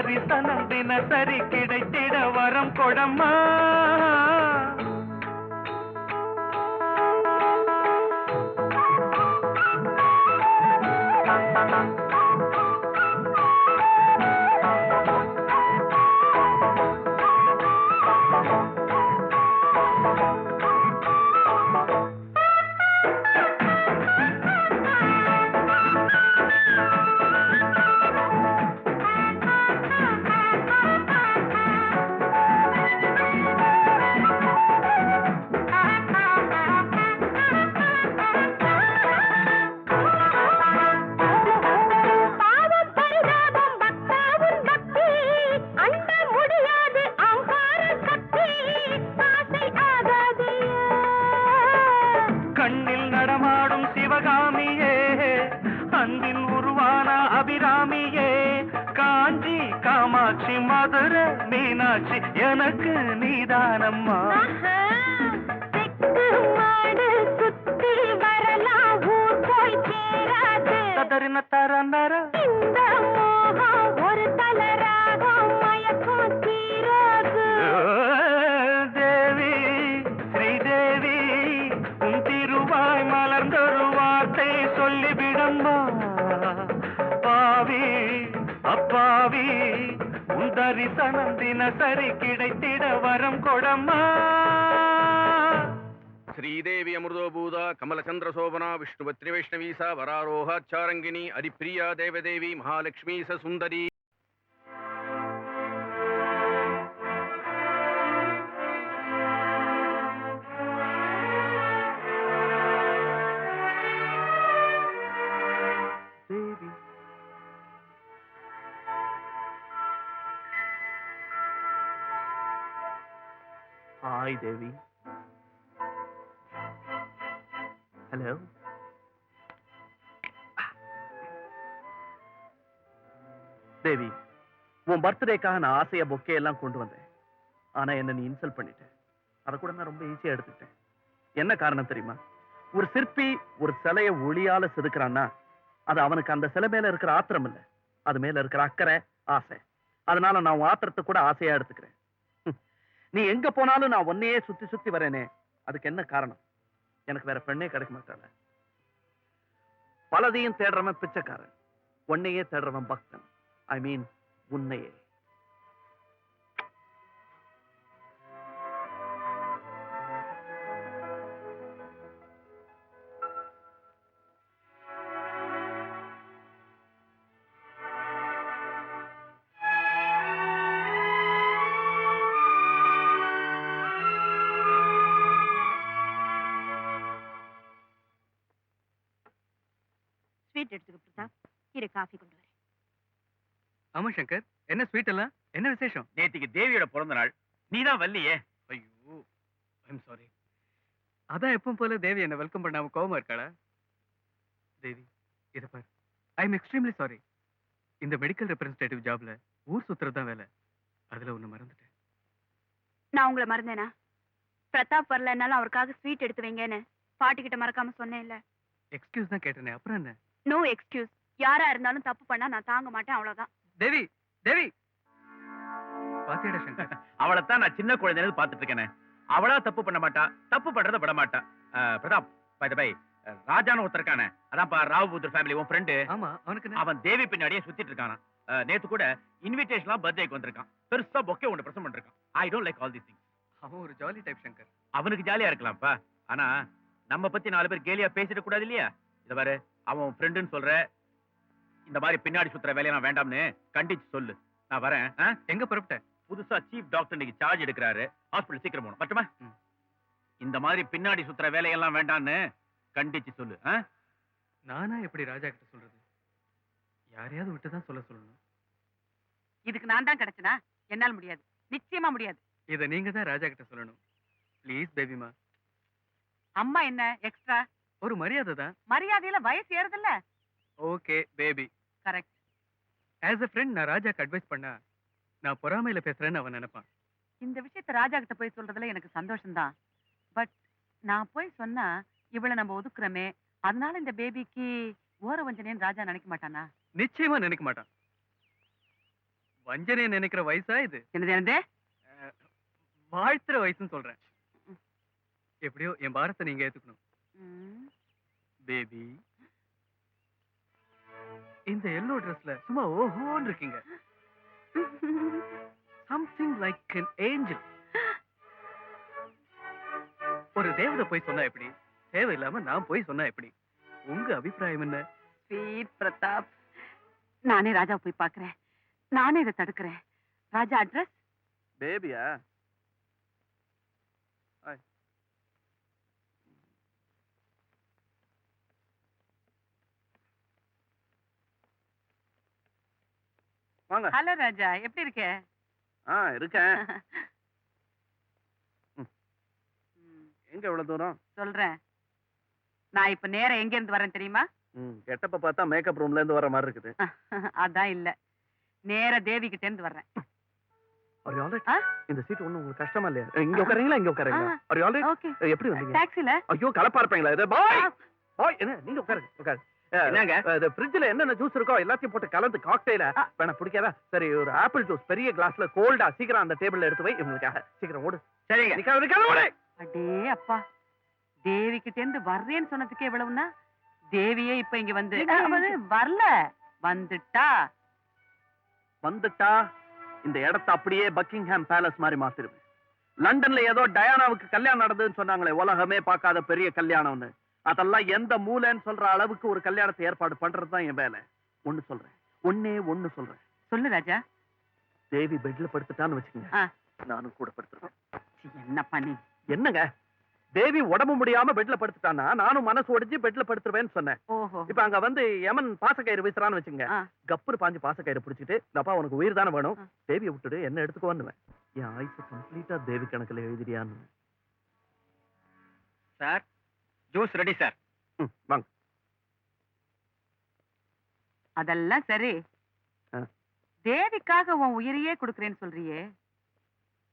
தரிசனம் தினசரி கிடைத்திட வரம் கொடம்மா. மதுரை மீனாட்சி எனக்கு நீதானம்மா. சுத்தி வரலாம் ஊர் போய் சேராது. ததறின தரநர இந்த மோகம் ஒரு தலராகம் மயக்கம் தீராது. தேவி ஸ்ரீதேவி உன் திருவாய் மலர்ந்தொரு வார்த்தை சொல்லிவிடம்மா. பாவி அப்பாவி தரிசனம் தினசரி கிடைத்திட வரம் கொடம்மா. ஸ்ரீதேவி அமிர்தோபூதா கமலச்சந்திர சோபனா விஷ்ணுபத்ரி வைஷ்ணவீசா வராரோகாச்சாரங்கினி ஹரிப்பிரியா தேவதேவி மகாலட்சுமி சுந்தரி. Hi, Devi. Hello. தேவி, உன் பர்த்டேக்காக நான் ஆசையா பொக்கே எல்லாம் கொண்டு வந்தேன். ஆனா என்ன நீ இன்சல்ட் பண்ணிட்ட. அதை கூட நான் ரொம்ப ஈஸியா எடுத்துக்கிட்டேன். என்ன காரணம் தெரியுமா? ஒரு சிற்பி ஒரு சிலையை ஒளியால செதுக்குறான்னா அது அவனுக்கு அந்த சிலை மேல இருக்கிற ஆத்திரம் இல்லை, அது மேல இருக்கிற அக்கறை, ஆசை. அதனால நான் உன் ஆத்திரத்தை கூட ஆசையா எடுத்துக்கிறேன். நீ எங்க போனாலும் நான் ஒன்னையே சுத்தி சுத்தி வரேனே, அதுக்கு என்ன காரணம்? எனக்கு வேற பெண்ணே கிடைக்க மாட்டாள. பலதையும் தேடுறவன் பிச்சைக்காரன், ஒன்னையே தேடுறவன் பக்தன். ஐ மீன் உன்னையே. ஸ்வீட் எடுத்துக்க பிரதாப். இரு காஃபி கொண்டு வரேன். ஆமா சங்கர், என்ன ஸ்வீட் எல்லாம்? என்ன விசேஷம்? நேத்திக்கு தேவியோட பிறந்த நாள், நீதான் வல்லியே. ஐயோ, ஐம் சாரி. அதான் எப்பவும் போல தேவி என்ன வெல்கம் பண்ணாம கோவமா இருக்காளா? தேவி, இத பாரு, ஐ எம் எக்ஸ்ட்ரீம்லி சாரி. இந்த மெடிக்கல் ரெப்ரசன்டேட்டிவ் ஜாப்ல ஊர் சுத்துறதுதான் வேலை. அதுல ஒண்ணு மறந்துட்டேன். நான் உங்களை மறந்தேனா? பிரதாப் வரலன்னாலும் அவருக்காக ஸ்வீட் எடுத்து வைங்கன்னு பாட்டி கிட்ட மறக்காம சொன்னேன் இல்ல. எக்ஸ்கியூஸ் தான் கேட்டேனே, அப்புறம் என்ன? No excuse. யாரா இருந்தாலும் தப்பு பண்ணா நான் தாங்க மாட்டேன், அவ்வளவுதான். தேவி, தேவி பாத்தியடா சங்கர், அவளைத்தான் நான் சின்ன குழந்தைன்னு பாத்துட்டு இருக்கேன். அவளா தப்பு பண்ண மாட்டா, தப்பு பண்றத விட மாட்டா. பிரதாப், பை தி பை, ராஜான்னு ஒருத்தர் இருக்கானே, அதான் ராவ்பூதர் ஃபேமிலி உன் ஃப்ரெண்டு. ஆமா, அவனுக்கு அவன் தேவி பின்னாடியே சுத்திட்டு இருக்கானா. நேத்து கூட இன்விடேஷன்லாம் பர்த்டேக்கு வந்திருக்கான். பெருசா பொக்கே ஒன்று பிரசன்ட் பண்ணிருக்கான். I don't like all these things. அவன் ஒரு ஜாலி டைப் சங்கர். அவனுக்கு ஜாலியா இருக்கலாம்ப்பா, ஆனா நம்ம பத்தி 4 பேர் கேலியா பேசிட கூடாது இல்லையா? இத பாரு, அவன் ஃப்ரெண்டுன்னு சொல்ற, இந்த மாதிரி பின்னாடி சுத்துற வேலையெல்லாம் வேண்டாம்னு கண்டிச்சு சொல்லு. நான் வரேன். எங்க புறப்பட்ட? புதுசா சீஃப் டாக்டர் இன்னைக்கு சார்ஜ் எடுக்கிறாரு. ஹாஸ்பிடல் சீக்கிரம் போகணும். மட்டுமா? இந்த மாதிரி பின்னாடி சுத்துற வேலையெல்லாம் வேண்டாம்னு கண்டிச்சு சொல்லு. நானா எப்படி ராஜா கிட்ட சொல்றது? யாரையாவது விட்டுதான் சொல்ல சொல்லணும். இதுக்கு நான் தான் கிடைச்சனா? என்னால முடியாது, நிச்சயமா முடியாது. இத நீங்க தான் ராஜா கிட்ட சொல்லணும். ப்ளீஸ் பேபிமா. அம்மா என்ன எக்ஸ்ட்ரா? ஒரு மரியாதை தான். மரியாதையில வயசு ஏறுதுல்ல. Okay baby. Correct. As a friend நான் ராஜாக்கு அட்வைஸ் பண்ணா நான் பொறாமையில பேசுறேன்னு அவன் நினைப்பான். இந்த விஷயத்தை ராஜா கிட்ட போய் சொல்றதுல எனக்கு சந்தோஷம்தான். பட் நான் போய் சொன்னா இவளை நம்ம ஒதுக்குறோமே, அதனால இந்த பேபிக்கு ஓர வஞ்சனேன்னு ராஜா நினைக்க மாட்டானா? நிச்சயமா நினைக்க மாட்டான். வஞ்சனையை நினைக்கிற வயசா இது? என்னது என்னது? வாழ்த்துற வயசுன்னு சொல்றேன். எப்படியோ என் பாரத்தை நீங்க ஏத்துக்கணும். ம். பேபி, இந்த எல்லோ ட்ரெஸ்ல சும்மா ஓஹோன்னு இருக்கீங்க. Something like an angel. ஒரு தேவதை போய் சொன்னா எப்படி? தேவையில்லாம நான் போய் சொன்னா எப்படி? உங்க அபிப்பிராயம் என்ன? ஸ்வீட் பிரதாப், நானே ராஜா போய் பார்க்கறேன். நானே இதை தடுக்கிறேன். ராஜா அட்ரஸ்? பேபியா? வாங்க. ஹலோ ராஜா, எப்படி இருக்க? இருக்கேன். ம், எங்க இவ்வளவு தூரம்? சொல்றேன். நான் இப்ப நேரா எங்க இருந்து வரேன் தெரியுமா? கெட்டப்ப பார்த்தா மேக்கப் ரூம்ல இருந்து வர மாதிரி இருக்குது. அதான் இல்ல, நேரா தேவி கிட்ட இருந்து வர்றேன். Are you all right? ஆ? இந்த சீட் ஒண்ணும் உங்களுக்கு கஷ்டமா இல்லையா? இங்க உட்காரீங்களா? இங்க உட்காரீங்களா? Are you all right? Okay. எப்படி வந்தீங்க? டாக்ஸில? ஐயோ கலப்பா இருப்பீங்களா? இது பாய் பாய், என்ன நீங்க உட்காருங்க உட்காருங்க. என்னங்க? இந்த ஃப்ரிட்ஜ்ல என்னென்ன ஜூஸ் இருக்கோ எல்லாத்தையும் போட்டு கலந்து காக்டெயில வேணா பிடிக்காதா? சரி, ஒரு ஆப்பிள் ஜூஸ் பெரிய கிளாஸ்ல கோல்டா சீக்கிரம் அந்த டேபிள்ல எடுத்து வை. உங்களுக்காக சீக்கிரம் ஓடு. சரிங்க. நிக்காத நிக்காத ஓடு. அடே அப்பா, தேவி கிட்ட இருந்து வர்றேன்னு சொன்னதுக்கு எவ்வளவுன்னா, தேவியே இப்ப இங்க வந்து வரல, வந்துட்டா. வந்துட்டா இந்த இடத்தை அப்படியே பக்கிங்ஹாம் பேலஸ் மாதிரி மாத்திருவேன். லண்டன்ல ஏதோ டயானாவுக்கு கல்யாணம் நடந்ததுன்னு சொன்னாங்களே, உலகமே பார்க்காத பெரிய கல்யாணம்னு, அதெல்லாம் எந்த மூலைன்னு சொல்ற அளவுக்கு ஒரு கல்யாணத்தை ஏற்பாடு பண்றதுதான் என் வேலை. ஒண்ணு சொல்றேன், ஒண்ணு சொல்றேன். சொல்லு ராஜா. தேவி பெட்ல படுத்துட்டான்னு வச்சுக்கோங்க, ஆ. நானும் கூட படுத்துருவேன். என்ன பண்ணி? என்னங்க, தேவி உடம்பு முடியாம பெட்ல படுத்துட்டானா நானும் மனசு ஒடிஞ்சு பெட்ல படுத்துருவேன்னு சொன்னேன். ஓஹோ. இப்ப அங்க வந்து யமன் பாசக்கயிறு வீசுறான்னு வச்சுங்க, ஆ. கப்புரு பாஞ்சு பாசக்கயிறு பிடிச்சிட்டு, அப்பா உனக்கு உயிர் தானே வேணும், ஆ. தேவியை விட்டுடு என்ன எடுத்துக்கோன்னு என் ஆயுசு கம்ப்ளீட்டா தேவி கணக்குல எழுதிரியான்னு. Sir, juice ready sir. வாங்க. அதெல்லாம் சரி, ஆ. தேவிக்காக உன் உயிரையே கொடுக்கறேன்னு சொல்றியே,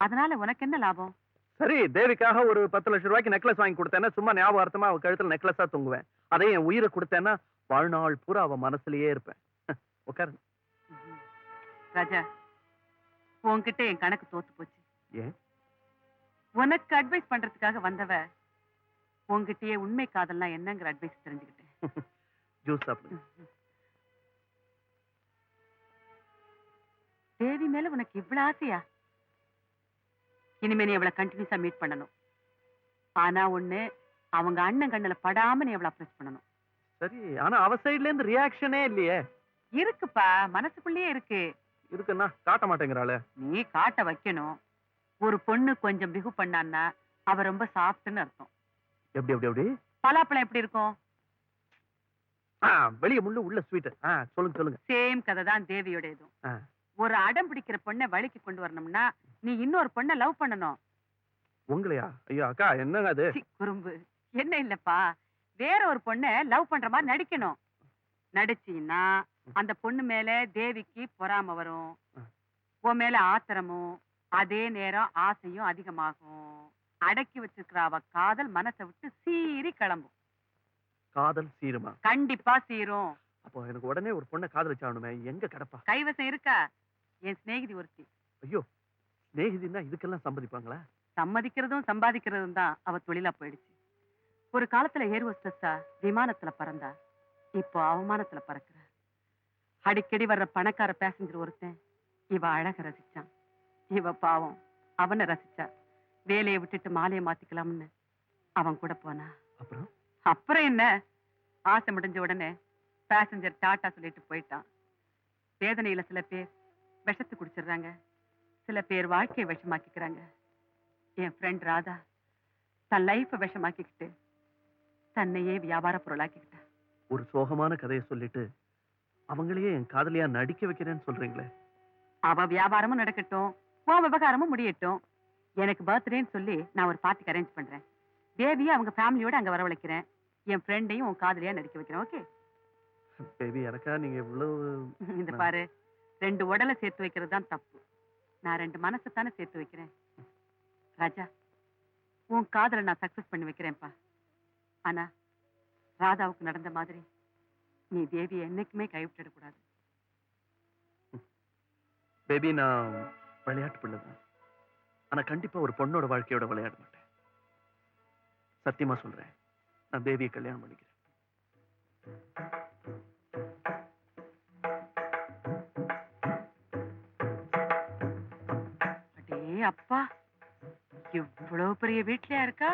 அதனால உனக்கு என்ன லாபம்? சரி, தேவிக்காக ஒரு 10 லட்சம் ரூபாய்க்கு நெக்லஸ் வாங்கி கொடுத்தேன்னா சும்மா ஞாபகார்த்தமா அவ கழுத்துல நெக்லஸா தொங்குவேன். அதே என் உயிரை கொடுத்தேன்னா வாழ்நாள் பூரா அவ மனசுலயே இருப்பேன். உட்காரு. ராஜா, உன்கிட்ட என் கணக்கு தோத்து போச்சு. ஏன்? உனக்கு அட்வைஸ் பண்றதுக்காக வந்தவ உன்கிட்டயே உண்மை காதல்னா என்னங்கிற அட்வைஸ் தெரிஞ்சுக்கிட்டேன். ஜூஸ் சாப்பிடு. தேவி மேல உனக்கு இவ்வளவு ஆசையா? இனிமே நீ அவளை கண்டினியூஸா மீட் பண்ணணும். ஆனா ஒண்ணு, அவங்க அண்ணன் கண்ணுல படாம நீ அவளை அப்ரோச் பண்ணணும். சரி, ஆனா அவ சைடுல இருந்து ரியாக்ஷனே இல்லையே. இருக்குப்பா, மனசுக்குள்ளேயே இருக்கு. இருக்குன்னா காட்ட மாட்டேங்கிறாளே. நீ காட்ட வைக்கணும். ஒரு பொண்ணு கொஞ்சம் பிகு பண்ணான்னா அவ ரொம்ப சாஃப்ட்னு அர்த்தம். எப்படி எப்படி எப்படி? பலாப்பழம் எப்படி இருக்கும்? வெளிய முள்ளு உள்ள ஸ்வீட். சொல்லுங்க சொல்லுங்க. சேம் கதை தான் தேவியோட இதுவும். ஆ. ஒரு அடம் பிடிக்கிற பொண்ணை வழிக்கு கொண்டு வரணும்னா நீ இன்னொரு பொண்ணை லவ் பண்ணணும். உங்களையா? ஐயோ அக்கா, என்னங்க அது? சி, குறும்பு என்ன இல்லப்பா, வேற ஒரு பொண்ணை லவ் பண்ற மாதிரி நடிக்கணும். நடிச்சீன்னா அந்த பொண்ணு மேல தேவிக்கு பொறாம வரும், உன் மேல ஆத்திரமும், அதே நேரம் ஆசையும் அதிகமாகும். அடக்கி வச்சிருக்கிற அவ காதல் மனசை விட்டு சீறி கிளம்பும். காதல் சீருமா? கண்டிப்பா சீரும். அப்போ எனக்கு உடனே ஒரு பொண்ணை காதலிச்சாகணுமே, எங்க கிடப்பா? கைவசம் இருக்கா? என் சிநேகிதி ஒருத்தி. ஐயோ, சிநேகிதின்னா இதுக்கெல்லாம் சம்மதிப்பாங்களா? சம்மதிக்கிறதும் சம்பாதிக்கிறதும் தான் அவ தொழிலா போயிடுச்சு. ஒரு காலத்துல ஏர் ஹோஸ்டஸா விமானத்துல பறந்தா, இப்போ அவமானத்துல பறக்குற. அடிக்கடி வர்ற பணக்கார பேசஞ்சர் ஒருத்தன் இவ அழக ரசிச்சான். இவ பாவம் அவனை ரசிச்சா. வேலையை விட்டுட்டு மாலையை மாத்திக்கலாம்னு அவன் கூட போனா. அப்புறம் என்ன, ஆசை முடிஞ்ச உடனே பேசஞ்சர் டாட்டா சொல்லிட்டு போயிட்டான். வேதனையில சில பேர் விஷத்து குடிச்சிடுறாங்க, சில பேர் வாழ்க்கையை விஷமாக்கிக்கிறாங்க. என் ஃப்ரெண்ட் ராதா தன் லைஃப விஷமாக்கிக்கிட்டு தன்னையே வியாபார பொருளாக்கிக்கிட்ட. ஒரு சோகமான கதையை சொல்லிட்டு அவங்களையே என் காதலியா நடிக்க வைக்கிறேன்னு சொல்றீங்களே. அவ வியாபாரமும் நடக்கட்டும், உன் விவகாரமும் முடியட்டும். எனக்கு பர்த்டேன்னு சொல்லி நான் ஒரு பார்ட்டிக்கு அரேஞ்ச் பண்றேன். தேவியை அவங்க ஃபேமிலியோட அங்க வரவழைக்கிறேன். என் ஃப்ரெண்டையும் உன் காதலியா நடிக்க வைக்கிறேன். ஓகே பேபி, எனக்கா நீங்க இவ்வளவு? இந்த பாரு, 2 உடலை சேர்த்து வைக்கிறது தான் தப்பு. நான் 2 மனசை தானே சேர்த்து வைக்கிறேன். ராஜா, உன் காதலை நான் சக்சஸ் பண்ணி வைக்கிறேன்ப்பா. ஆனா ராதாவுக்கு நடந்த மாதிரி நீ தேவியை என்னைக்குமே கைவிட்டுடக்கூடாது. பேபி, நான் விளையாட்டு பிள்ளைதான். ஆனா கண்டிப்பா ஒரு பொண்ணோட வாழ்க்கையோட விளையாட மாட்டேன். சத்தியமா சொல்றேன், நான் தேவியை கல்யாணம் பண்ணிக்கிறேன். அடே அப்பா, இவ்வளவு பெரிய வீட்லயா இருக்கா?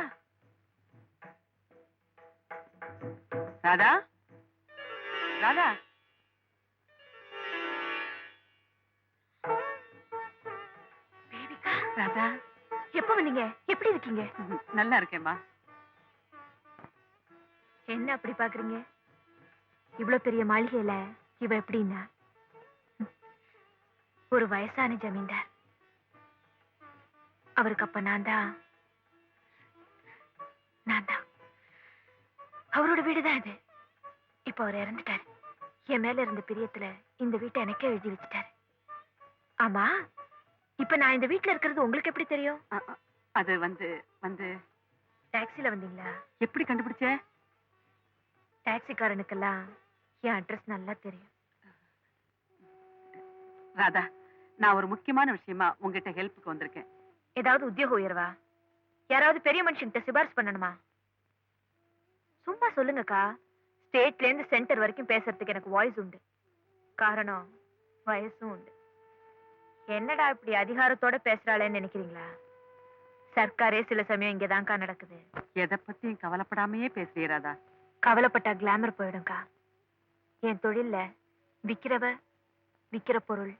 ராதா, ராதா, பேபிகா, ராதா. எப்ப வந்தீங்க? எப்படி இருக்கீங்க? நல்லா இருக்கேம்மா. என்ன அப்படி பாக்குறீங்க? இவ்வளவு பெரிய மாளிகையில இவ எப்படின்னா ஒரு வயசான ஜமீன்தார். அவருக்கு அப்ப நான் தான் அவரோட வீடுதான் இது. இப்ப அவர் இறந்துட்டாரு. என் மேல இருந்த பிரியத்துல இந்த வீட்டை எனக்கே எழுதி வச்சுட்டாரு. ஆமா, இப்ப நான் இந்த வீட்டுல இருக்கிறது உங்களுக்கு எப்படி தெரியும்? அது வந்து வந்து டாக்ஸில வந்தீங்களா? எப்படி கண்டுபிடிச்ச? டாக்ஸிக்காரனுக்கெல்லாம் என் அட்ரஸ் நல்லா தெரியும். ராதா, நான் ஒரு முக்கியமான விஷயமா உங்ககிட்ட ஹெல்ப்புக்கு வந்திருக்கேன். ஏதாவது உத்தியோக உயர்வா? யாராவது பெரிய மனுஷன்கிட்ட சிபாரிசு பண்ணணுமா? சும்மா சொல்லுங்கக்கா. ஸ்டேட்ல இருந்து சென்டர் வரைக்கும் பேசுறதுக்கு எனக்கு வாய்ஸ் உண்டு. காரணம் வயசும் உண்டு. என்னடா இப்படி அதிகாரத்தோட பேசுறாளேன்னு நினைக்கிறீங்களா? சர்க்காரே சில சமயம் இங்கதான்க்கா நடக்குது. எதை பத்தியும் கவலைப்படாமையே பேசுறிய ராதா. கவலைப்பட்டா கிளாமர் போயிடும்க்கா. என் தொழில்ல விக்கிற பொருள்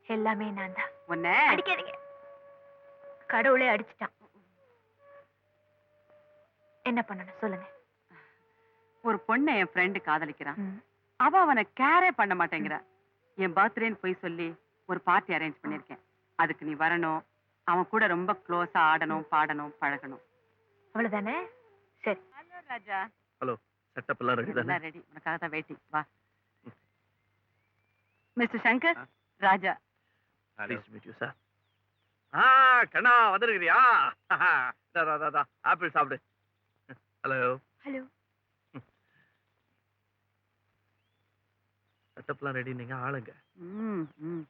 எல்லாமே நான் தான். உன்னை அடிக்காதீங்க. கடவுளே அடிச்சுட்டான். என்ன பண்ணணும் சொல்லுங்க. ஒரு பொண்ணை என் ஃப்ரெண்டு காதலிக்கிறான். ம். அவ அவனை கேரே பண்ண மாட்டேங்கிறா. என் பர்த்டேன்னு போய் சொல்லி ஒரு பார்ட்டி அரேஞ்ச் பண்ணிருக்கேன். அதுக்கு நீ வரணும். அவன் கூட ரொம்ப க்ளோஸா ஆடணும், பாடணும், பழகணும். அவ்வளவுதானே? சரி. ஹலோ ராஜா. ஹலோ, செட்டப் எல்லாம் ரெடி தானே? எல்லாம் ரெடி. உனக்காக தான் வெயிட்டிங். வா. Mister Shankar, Raja. Please meet you sir. கண்ணா வந்திருக்கிறியா? ஆப்பிள் சாப்பிடு. ஹலோ. ஹலோ. செட்டப்லாம் ரெடி, நீங்க ஆளுங்க. ம், ம்.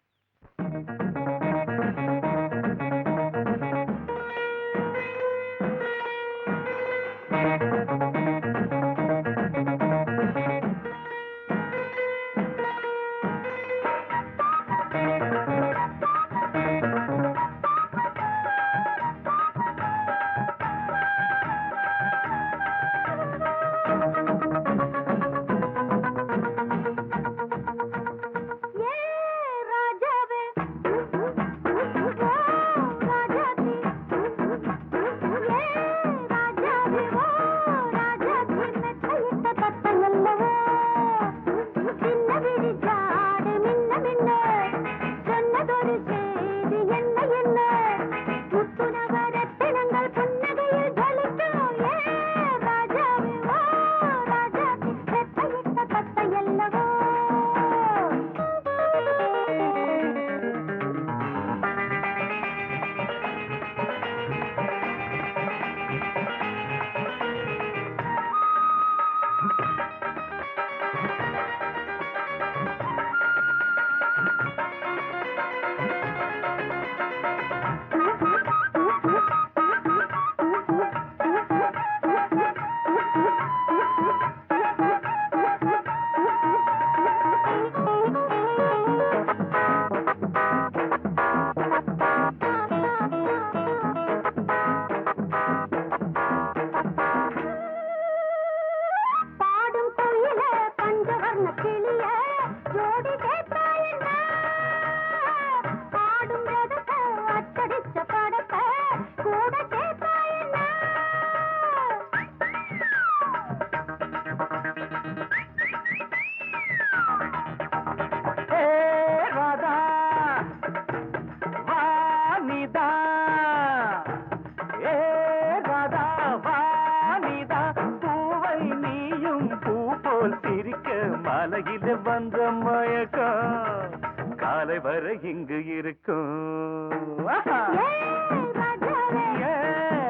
மாலையில வந்த மயக்கம் காலை வரை இங்கு இருக்கும்.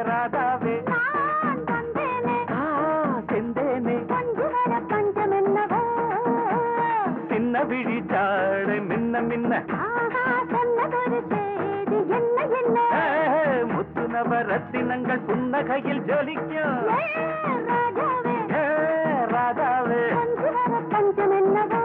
ராதாவே செந்தேனே சின்ன விழி சாடை மின்ன மின்ன நவரத்தினங்கள் புன்னகையில் ஜொலிக்கும் ராதாவே பஞ்சம் என்னவோ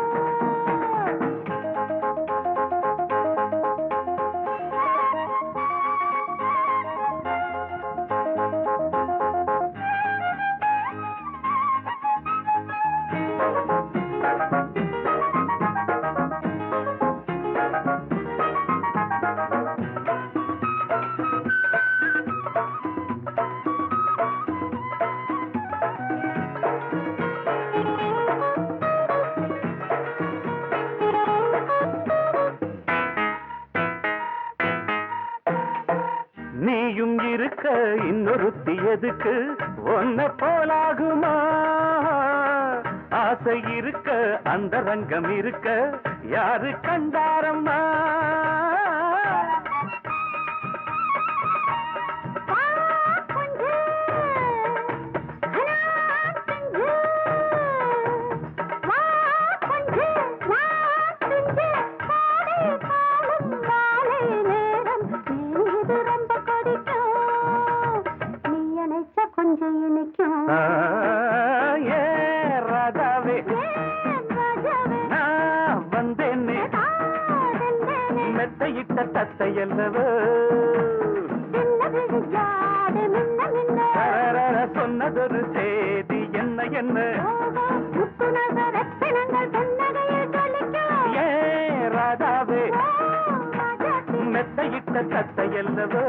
நீயும் இருக்க இன்னொருத்தி எதுக்கு ஒன்ன போலாகுமா ஆசை இருக்க அந்த ரங்கம் இருக்க யாரு கண்டாரம்மா ராதாவே நான் வந்தேனே மெத்தையிட்ட தத்தையல்லவோ சொன்னதொரு செய்தி என்ன என்ன ஏ ராதாவே மெத்தையிட்ட தத்தையல்லவோ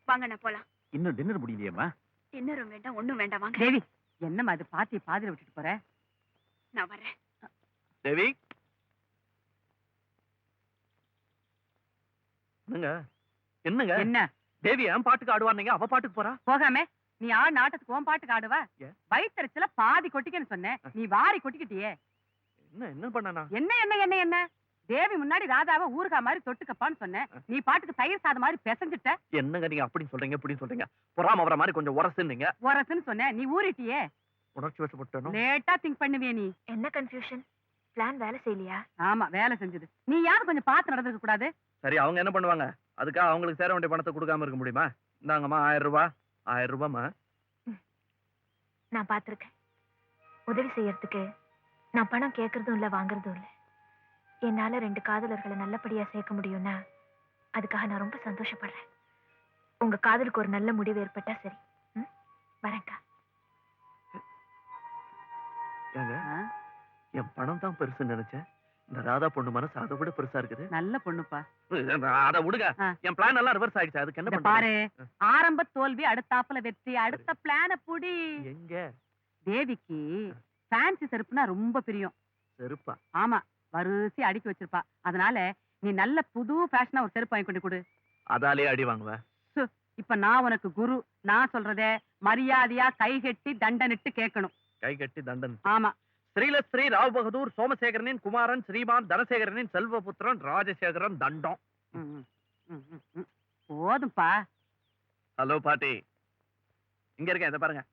வாங்க நான் போலாம். இன்னும் டின்னர் முடியலையேம்மா? டின்னரும் வேண்டாம் ஒண்ணும் வேண்டாம் வாங்க. தேவி என்னம்மா அது பாத்தி பாதியில விட்டுட்டு போற? நான் வரேன். தேவி என்னங்க என்னங்க என்ன தேவி என் பாட்டுக்கு ஆடுவாருங்க அவ பாட்டுக்கு போறா போகாம நீ ஆடு நாட்டத்துக்கு உன் பாட்டுக்கு ஆடுவா? ஏன்? வயிற்றுல பாதி கொட்டிக்கன்னு சொன்னேன், நீ வாரி கொட்டிக்கிட்டியே. என்ன என்ன பண்ணனா என்ன என்ன என்ன என்ன தேவி முன்னாடி ராதாவை ஊறுகா மாதிரி தொட்டுக்கப்பான்னு சொன்னேன், நீ பாட்டுக்கு தயிர் சாதம் மாதிரி பிசைஞ்சிட்ட. என்னங்க நீங்க அப்படி சொல்றீங்க இப்படி சொல்றீங்க பொறாம வர மாதிரி கொஞ்சம் உரசுன்னீங்க உரசுன்னு சொன்னேன், நீ ஊறிட்டியே. உணர்ச்சி வசப்பட்டனும் லேட்டா திங்க் பண்ணுவியே நீ. என்ன கன்ஃபியூஷன்? பிளான் வேலை செய்யலையா? ஆமா வேலை செஞ்சது. நீ யாரும் கொஞ்சம் பார்த்து நடந்துக்க கூடாது? சரி அவங்க என்ன பண்ணுவாங்க அதுக்காக அவங்களுக்கு சேர வேண்டிய பணத்தை கொடுக்காம இருக்க முடியுமா? இந்தாங்கம்மா 1000 ரூபாய்மா. நான் பார்த்திருக்கேன். உதவி செய்யறதுக்கு நான் பணம் கேட்கறதும் இல்ல வாங்குறதும் இல்ல. என்னால 2 காதலர்களை நல்லபடியா சேர்க்க முடியும்னா அதுக்காக நான் ரொம்ப சந்தோஷப்படுறேன். உங்க காதலுக்கு ஒரு நல்ல முடிவு ஏற்பட்டா சரி. வரேன்க்கா. என் பணம் தான் பெருசுன்னு நினைச்சேன். இந்த ராதா பொண்ணு மனசு அதை விட பெருசா இருக்குது. நல்ல பொண்ணுப்பா. அத விடுங்க. என் பிளான் எல்லாம் ரிவர்ஸ் ஆயிடுச்சு. அதுக்கு என்ன பாரு, ஆரம்ப தோல்வி அடுத்தாப்புல வெற்றி. அடுத்த பிளான புடி. எங்க தேவிக்கு ஃபேன்சி செருப்புனா ரொம்ப பிரியம். செருப்பா? ஆமா, வரிசை அடுக்கி வச்சிருப்பா. அதனால நீ நல்ல புது ஃபேஷனா ஒரு செருப்பு வாங்கி கொண்டு கொடு. அதாலே அடி வாங்குவேன். இப்ப நான் உனக்கு குரு. நான் சொல்றதே மரியாதையா கை கட்டி தண்டனிட்டு கேட்கணும். கை கட்டி தண்டன். ஆமா. ஸ்ரீலஸ்ரீ ராவ் பகதூர் சோமசேகரனின் குமாரன் ஸ்ரீமான் தனசேகரனின் செல்வபுத்திரன் ராஜசேகரன் தண்டம். போதும்பா. ஹலோ பாட்டி, இங்க இருக்கேன். இத பாருங்க.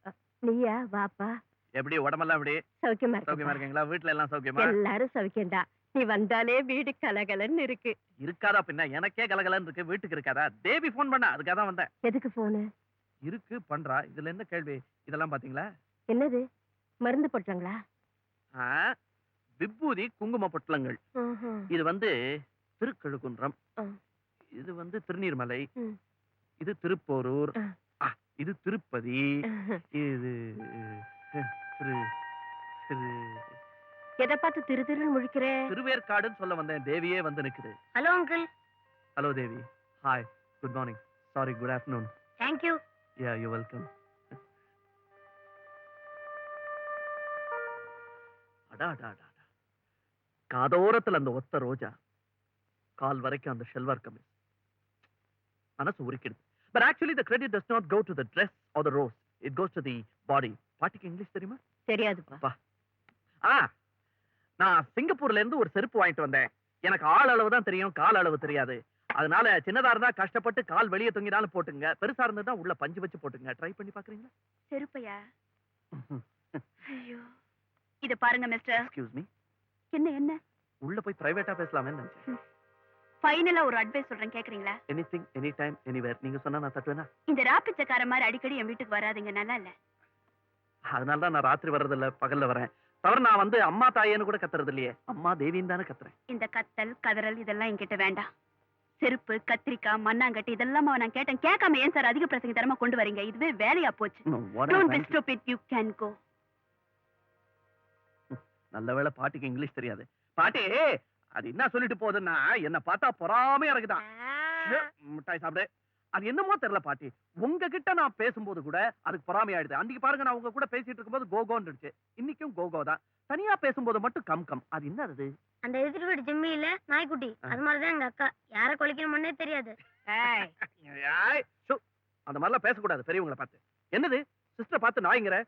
நீயா? வாப்பா. எப்படி உடம்பெல்லாம் எப்படி? சௌக்கியமா சௌக்கியமா இருக்கீங்களா? வீட்டுல எல்லாம் சௌக்கியமா? எல்லாரும் சௌக்கியம்டா. நீ வந்தாலே வீடு கலகலன்னு இருக்கு. இருக்காதா பின்ன? எனக்கே கலகலன்னு இருக்கு, வீட்டுக்கு இருக்காதா? தேவி போன் பண்ணா, அதுக்காக தான் வந்தேன். எதுக்கு போனு? இருக்கு பண்றா. இதுல என்ன கேள்வி? இதெல்லாம் பாத்தீங்களா? என்னது? மருந்து போட்டாங்களா? விபூதி குங்கும பொட்டலங்கள். இது வந்து திருக்கழுக்குன்றம், இது வந்து திருநீர்மலை, இது திருப்போரூர், இது திருப்பதி, இது எதை பார்த்து திரு திருன்னு முழிக்கிற? திருவேற்காடுன்னு சொல்ல வந்தேன். தேவியே வந்து நிக்குது. Hello uncle. Hello Devi. Hi, good morning. Sorry, good afternoon. Thank you. Yeah, you welcome. காதோரத்துல அந்த ஒத்த ரோஜா, கால் வரைக்கும் அந்த ஷெல்வார் கமிஸ் மனசு உரிக்கிடுது. But actually the credit does not go to the dress or the rose. It goes to the body. பாட்டிக்கு இங்கிலீஷ் தெரியுமா? தெரியாதுப்பா. நான் சிங்கப்பூர்ல இருந்து ஒரு செருப்பு வாங்கிட்டு வந்தேன். எனக்கு ஆள் அளவு தான் தெரியும், கால் அளவு தெரியாது. அதனால சின்னதா இருந்தா கஷ்டப்பட்டு கால் வெளியே தொங்கினாலும் போட்டுங்க, பெருசா இருந்தா உள்ள பஞ்சு வச்சு போட்டுங்க. ட்ரை பண்ணி பாக்குறீங்களா? செருப்பையா? ஐயோ, இத பாருங்க மிஸ்டர். Excuse me. என்ன என்ன? உள்ள போய் பிரைவேட்டா பேசலாமே நினைச்சேன். ஃபைனலா ஒரு அட்வைஸ் சொல்றேன் கேக்குறீங்களா? எனிதிங் எனி டைம் எனிவேர் நீங்க சொன்னா நான் தட்டுவேனா? இந்த ராப்பிச்சக்கார மாதிரி அடிக்கடி என் வீட்டுக்கு வராதீங்க, நல்லா இல்ல. அதனால தான் நான் ராத்திரி வர்றதில்ல, பகல்ல வரேன். தவிர நான் வந்து அம்மா தாயேன்னு கூட கத்துறது இல்லையே, அம்மா தேவின்னு தானே கத்துறேன். இந்த கத்தல் கதறல் இதெல்லாம் என்கிட்ட வேண்டாம். செருப்பு, கத்திரிக்காய், மண்ணாங்கட்டி இதெல்லாம் நான் கேட்டேன். கேட்காம ஏன் சார் அதிக பிரசங்க தரமா கொண்டு வரீங்க? இதுவே வேலையா போச்சு. No, what am I Don't be trying to- stupid, you can go. நல்ல வேளை பாட்டிக்கு இங்கிலீஷ் தெரியாது. பாட்டி அது என்ன சொல்லிட்டு போகுதுன்னா என்ன பார்த்தா பொறாமையா இருக்குதான். மிட்டாய் சாப்பிடு. அது என்னமோ தெரியல பாட்டி, உங்ககிட்ட நான் பேசும்போது கூட அதுக்கு பொறாமை ஆயிடுது. அன்னைக்கு பாருங்க நான் உங்க கூட பேசிட்டு இருக்கும்போது கோகோன்னு இருந்துச்சு, இன்னைக்கும் கோகோ தான். தனியா பேசும்போது மட்டும் கம் கம். அது என்னது? அந்த எதிர் வீடு ஜிம்மி இல்ல நாய்க்குட்டி, அது மாதிரிதான் எங்க அக்கா. யார கொலைக்கணும்னே தெரியாது. ஏய், சு, அந்த மாதிரிலாம் பேசக்கூடாது பெரியவங்களை பார்த்து. என்னது சிஸ்டர் பார்த்து நாய்ங்கிற?